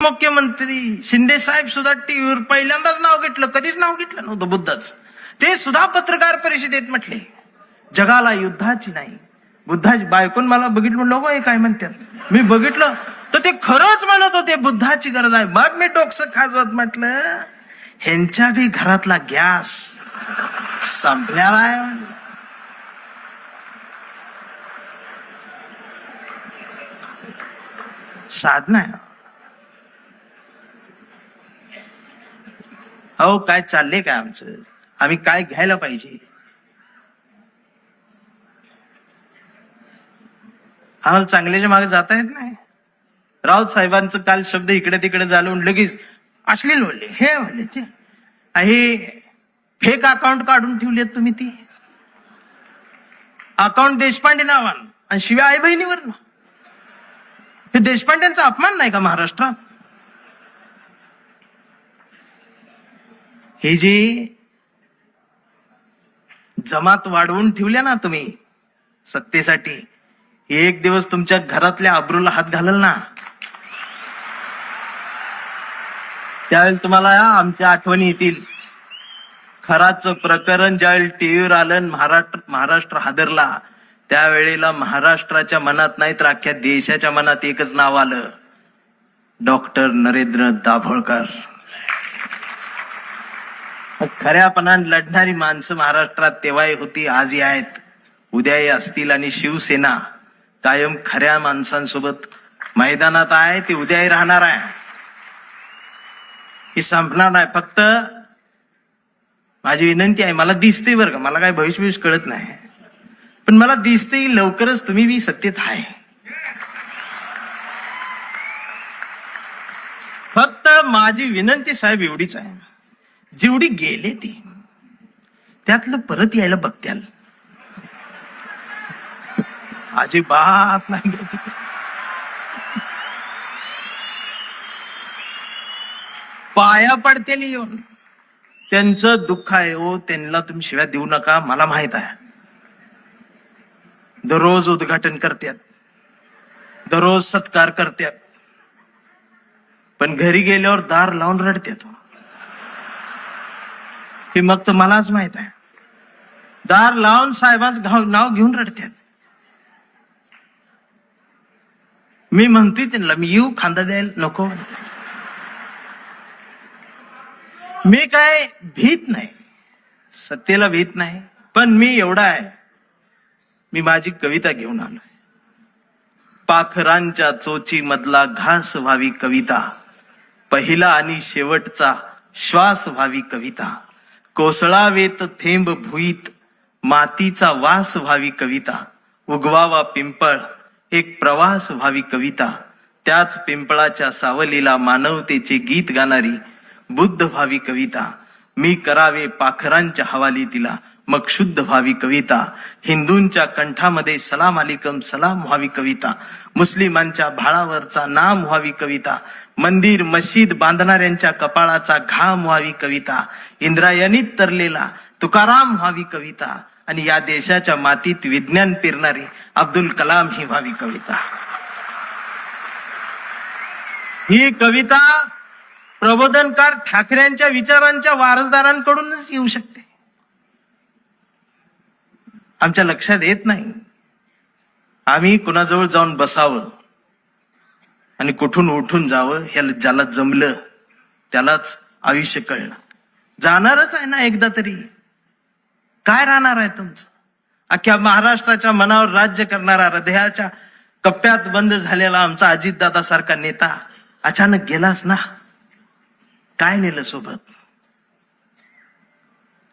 मुख्यमंत्री शिंदे साहेब सुद्धा टीव्हीवर पहिल्यांदाच नाव घेतलं, कधीच नाव घेतलं नव्हतं बुद्धाच. ते सुद्धा पत्रकार परिषदेत म्हटले जगाला युद्धाची नाही. बुद्धाची बायकोन मला बघितलं, लोक काय म्हणतात, मी बघितलं तर ते खरंच म्हणत होते बुद्धाची गरज आहे. मग मी डोकसं खाजवत म्हटलं ह्यांच्या बी घरातला गॅस संपलेला आहे. साधना आहे. अहो काय चाललंय काय आमचं, आम्ही काय घ्यायला पाहिजे. आम्हाला चांगल्याच्या मागे जाता येत नाही. राऊत साहेबांचं काल शब्द इकडे तिकडे झालं लगेच अश्लील बोलले, हे म्हणले ते हे फेक अकाउंट काढून ठेवलेत तुम्ही. ती अकाउंट देशपांडे नावान आणि शिवाय आई बहिणीवर ना. हे देशपांड्यांचा अपमान नाही का महाराष्ट्रात. हे जे जमात वाढवून ठेवल्या ना तुम्ही सत्तेसाठी, एक दिवस तुमच्या घरातल्या अब्रूला हात घालल ना, त्यावेळेला तुम्हाला आमच्या आठवणी येतील. खराचं प्रकरण ज्यावेळी टीव्हीवर आलं, महाराष्ट्र हादरला, त्यावेळेला महाराष्ट्राच्या मनात नाही तर अख्ख्या देशाच्या मनात एकच नाव आलं, डॉक्टर नरेंद्र दाभोळकर. खऱ्यापणाने लढणारी माणसं महाराष्ट्रात तेव्हाही होती, आजही आहेत, उद्याही असतील. आणि शिवसेना कायम खऱ्या माणसांसोबत मैदानात आहे, ती उद्याही राहणार आहे, ही संपणार नाही. फक्त माझी विनंती आहे, मला दिसते बरं का, मला काय भविष्य कळत नाही, पण मला दिसते लवकरच तुम्ही बी सत्तेत आहे. फक्त माझी विनंती साहेब एवढीच आहे, जेवढी गेले ती त्यातलं परत यायला बघत्याल, अजिबात नाही घ्यायची. पाया पडतेल येऊन, त्यांचं दुःख आहे हो, त्यांना तुम्ही शिव्या देऊ नका. मला माहित आहे दररोज उद्घाटन करतात, दररोज सत्कार करतात, पण घरी गेल्यावर दार लावून रडतात. हे मग तर मलाच माहित आहे, दार लावून साहेबांचं नाव घेऊन रडतात. मी म्हणतोय त्यांना, मी येऊ खांदा द्यायला नको म्हणते. मी काय भीत नाही, सत्तेला भीत नाही, पण मी एवढा आहे, मी माझी कविता घेऊन आलोय. पाखरांच्या चोची मधला घास व्हावी कविता, पहिला आणि शेवटचा श्वास व्हावी कविता, कोसळावेत थेंब भुईत मातीचा वास व्हावी कविता, उगवावा पिंपळ एक प्रवास व्हावी कविता, त्याच पिंपळाच्या सावलीला मानवतेचे गीत गाणारी बुद्ध व्हावी कविता, मी करावे पाखरांच्या हवाली तिला मग शुद्ध व्हावी कविता, हिंदूंच्या कंठामध्ये सलाम अलिकम सलाम व्हावी कविता, मुस्लिमांच्या भाळावरचा नाम व्हावी कविता, मंदिर मशीद बांधणाऱ्यांच्या कपाळाचा घाम व्हावी कविता, इंद्रायणीत तरलेला तुकाराम व्हावी कविता, आणि या देशाच्या मातीत विज्ञान पेरणारी अब्दुल कलाम ही व्हावी कविता. ही कविता प्रबोधनकार ठाकरेंच्या विचारांच्या वारसदारांकडूनच येऊ शकते. आमच्या लक्षात येत नाही, आम्ही कुणाजवळ जाऊन बसावं आणि कुठून उठून जावं, ह्याला ज्याला जमलं त्यालाच आयुष्य कळलं. जाणारच आहे ना एकदा तरी, काय राहणार आहे तुमचं. अख्ख्या महाराष्ट्राच्या मनावर राज्य करणारा, हृदयाच्या कप्प्यात बंद झालेला आमचा अजितदादा सारखा नेता अचानक गेलाच ना. काय नेलं सोबत.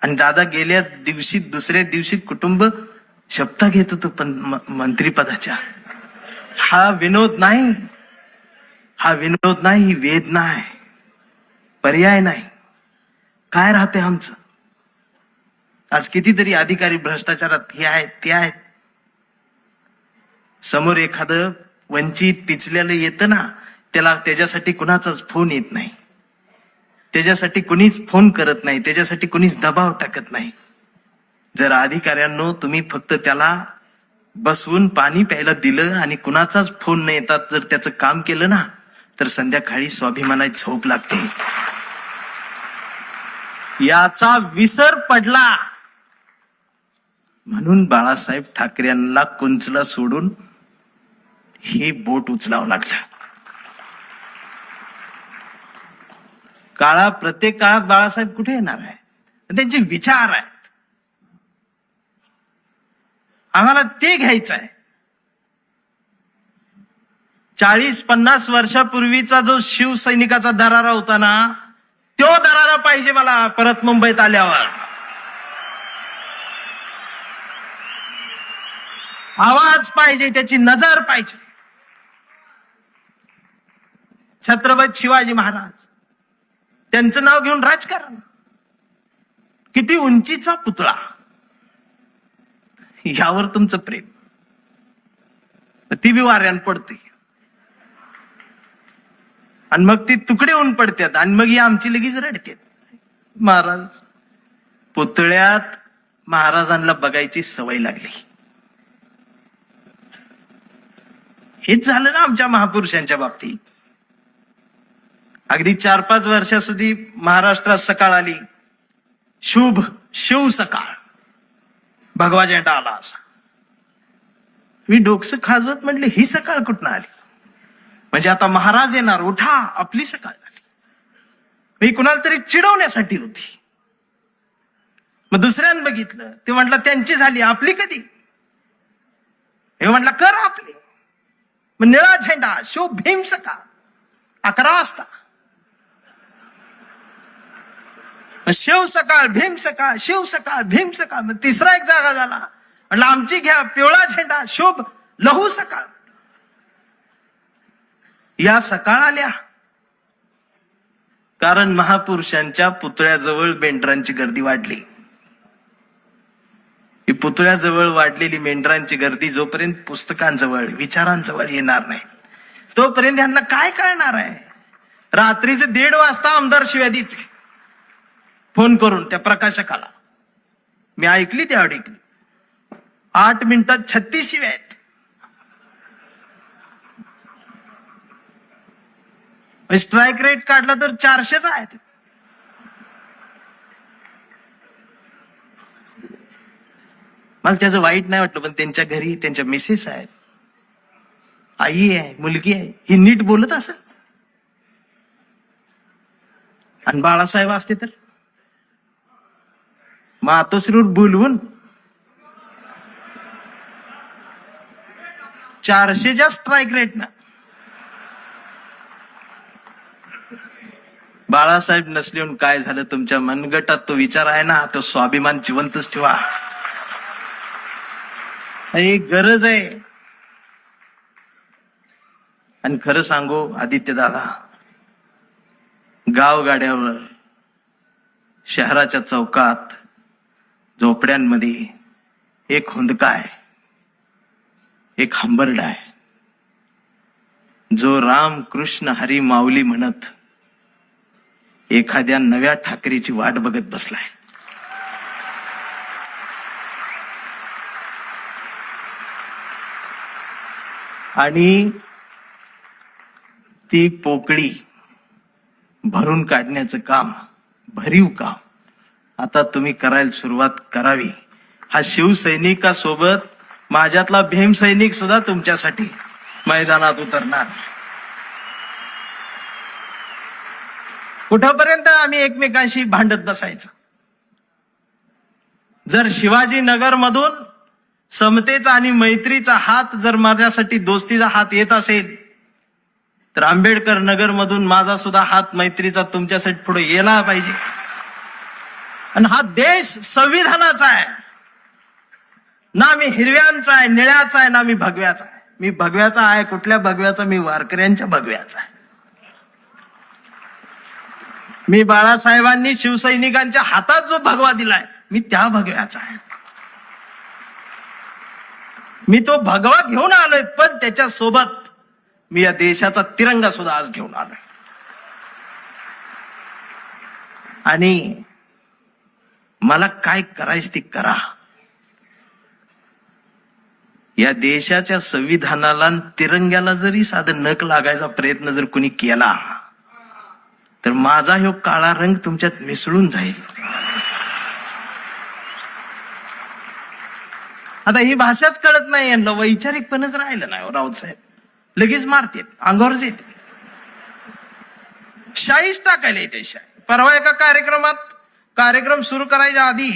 आणि दादा गेल्या दिवशी दुसऱ्या दिवशी कुटुंब शपथ घेत होतो पण मंत्रीपदाच्या. हा विनोद नाही, हा विनोद नाही, ही वेदना आहे, पर्याय नाही. काय राहते आमचं. आज कितीतरी अधिकारी भ्रष्टाचारात हे आहेत ते आहेत. समोर एखादं वंचित पिचलेलं येतं ना, त्याच्यासाठी कुणाचाच फोन येत नाही, त्याच्यासाठी कुणीच फोन करत नाही, त्याच्यासाठी कुणीच दबाव टाकत नाही. जर अधिकाऱ्यांनो तुम्ही फक्त त्याला बसवून पाणी प्यायला दिलं आणि कुणाचाच फोन न येतात जर त्याचं काम केलं ना, तर संध्याकाळी स्वाभिमानाची झोप लागते. याचा विसर पडला म्हणून बाळासाहेब ठाकरेंना कुंचला सोडून हे बोट उचलावं लागलं. प्रत्येक काळात बाळासाहेब कुठे येणार आहे? त्यांचे विचार आहेत, आम्हाला ते घ्यायचं आहे. 40-50 वर्षापूर्वीचा जो शिवसैनिकाचा दरारा होता ना, तो दरारा पाहिजे मला परत मुंबईत आल्यावर. आवाज पाहिजे, त्याची नजर पाहिजे. छत्रपती शिवाजी महाराज, त्यांचं नाव घेऊन राजकारण, किती उंचीचा पुतळा, यावर तुमचं प्रेम, ती बी वाऱ्यान पडते आणि मग ती तुकडे होऊन पडतात आणि मग ही आमची लगेच रडते. महाराज, पुतळ्यात महाराजांना बघायची सवय लागली. हेच झालं ना आमच्या महापुरुषांच्या बाबतीत. अगदी 4-5 वर्षाસુધી महाराष्ट्रात सकाळ आली, शुभ शिव सकाळ, भगवा झेंडा आला असा. मी डोकसं खाजवत म्हटले, ही सकाळ कुठनं आली? म्हणजे आता महाराज येणार, उठा, आपली सकाळ झाली. मी कुणाला तरी चिडवण्यासाठी होती. मग दुसऱ्यानं बघितलं, ते म्हटलं त्यांची झाली, आपली कधी? हे म्हटलं कर आपली. मग निळा झेंडा, शिव भीम सकाळ, 11 वाजता. शिव सकाळ, भीम सकाळ, शिव सकाळ, भीम सकाळ. मग तिसरा एक जागा झाला, म्हटलं आमची घ्या, पिवळा झेंडा, शुभ लहू सकाळ. या सकाळ आल्या कारण महापुरुषांच्या पुतळ्याजवळ मेंढरांची गर्दी वाढली. ही पुतळ्याजवळ वाढलेली मेंढरांची गर्दी जोपर्यंत पुस्तकांजवळ, विचारांजवळ येणार नाही, तोपर्यंत यांना काय कळणार आहे? रात्रीचे 1:30 वाजता आमदार शिव्या देत फोन करून त्या प्रकाशकाला. मी ऐकली, त्या ऐकली. 8 मिनिटात 36 शिव्या आहेत. स्ट्राईक रेट काढला तर 400च आहेत. मला त्याचं वाईट नाही वाटलं, पण त्यांच्या घरी त्यांच्या मिसेस आहेत, आई आहे, मुलगी आहे, ही नीट बोलत असेल. आणि बाळासाहेब असते तर मातोश्रीवर बोलवून 400च्या स्ट्राईक रेट ना. बाळासाहेब नसले काय झालं? तुमच्या मनगटात तो विचार आहे ना, तो स्वाभिमान जिवंतच ठेवा. ही गरज आहे. आणि खरं सांगू आदित्य दादा, गावगाड्यावर, शहराच्या चौकात, झोपड्यांमध्ये एक हुंदका आहे, एक हंबरडा आहे, जो राम कृष्ण हरी माऊली म्हणत एखाद्या नव्या ठाकरेची वाट बघत बसलाय. आणि ती पोकळी भरून काढण्याचं काम, भरीव काम आता तुम्ही करायला सुरुवात करावी. हा शिवसैनिकासोबत माझ्यातला भीमसैनिक सुद्धा तुमच्यासाठी मैदानात उतरणार. कुठपर्यंत आम्ही एकमेकांशी भांडत बसायचं? जर शिवाजीनगर मधून समतेचा आणि मैत्रीचा हात, जर माझ्यासाठी दोस्तीचा हात येत असेल, तर आंबेडकर नगर मधून माझा सुद्धा हात मैत्रीचा तुमच्यासाठी पुढे येला पाहिजे. आणि हा देश संविधानाचा आहे ना, मी हिरव्यांचा आहे, निळ्याचा आहे, ना मी भगव्याचा आहे. मी भगव्याचा आहे. कुठल्या भगव्याचा? मी वारकऱ्यांच्या भगव्याचा आहे. मी बाळासाहेबांनी शिवसैनिकांच्या हातात जो भगवा दिलाय, मी त्या भगव्याचा आहे. मी तो भगवा घेऊन आलोय, पण त्याच्या सोबत मी या देशाचा तिरंगा सुद्धा आज घेऊन आलोय. आणि मला काय करायचं ते करा. या देशाच्या संविधानाला आणि तिरंग्याला जरी साधं नख लागायचा प्रयत्न जर कुणी केला तर माझा ह्यो काळा रंग तुमच्यात मिसळून जाईल. आता ही भाषाच कळत नाही यांना, वैचारिकपणच राहिलं नाही राऊत साहेब. लगेच मारतेत, अंगावरच येते, शाईच टाकायला येते शाई. परवा एका कार्यक्रम सुरू करायच्या आधी